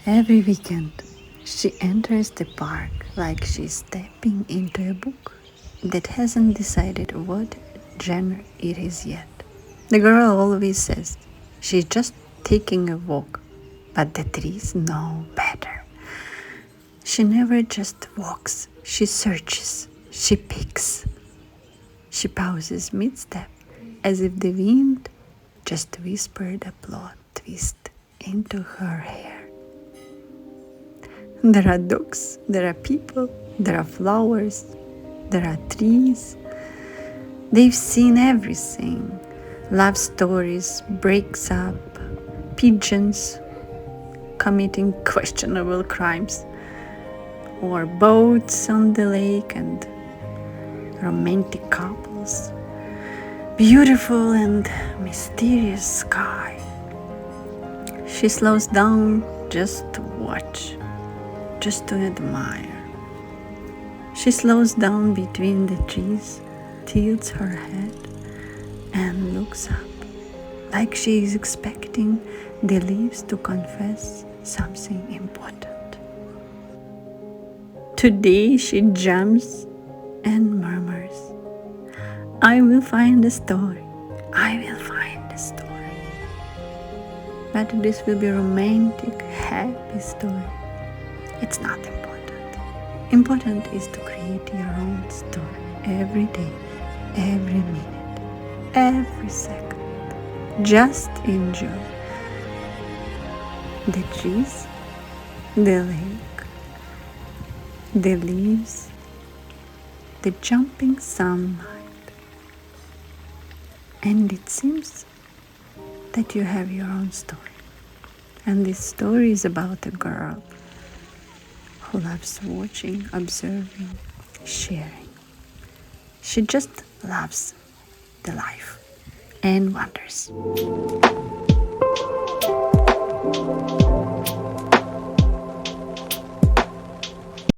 Every weekend, she enters the park like she's stepping into a book that hasn't decided what genre it is yet. The girl always says she's just taking a walk, but the trees know better. She never just walks, she searches, she picks. She pauses mid-step as if the wind just whispered a plot twist into her hair. There are dogs, there are people, there are flowers, there are trees. They've seen everything. Love stories, breaks up, pigeons committing questionable crimes, or boats on the lake and romantic couples, beautiful and mysterious sky. She slows down just to watch, just to admire. She slows down between the trees, tilts her head, and looks up, like she is expecting the leaves to confess something important. Today she jumps and murmurs, "I will find a story, I will find a story." But this will be a romantic, happy story. It's not important. Important is to create your own story every day, every minute, every second. Just enjoy the trees, the lake, the leaves, the jumping sunlight. And it seems that you have your own story. And this story is about a girl who loves watching, observing, sharing. She just loves the life and wonders.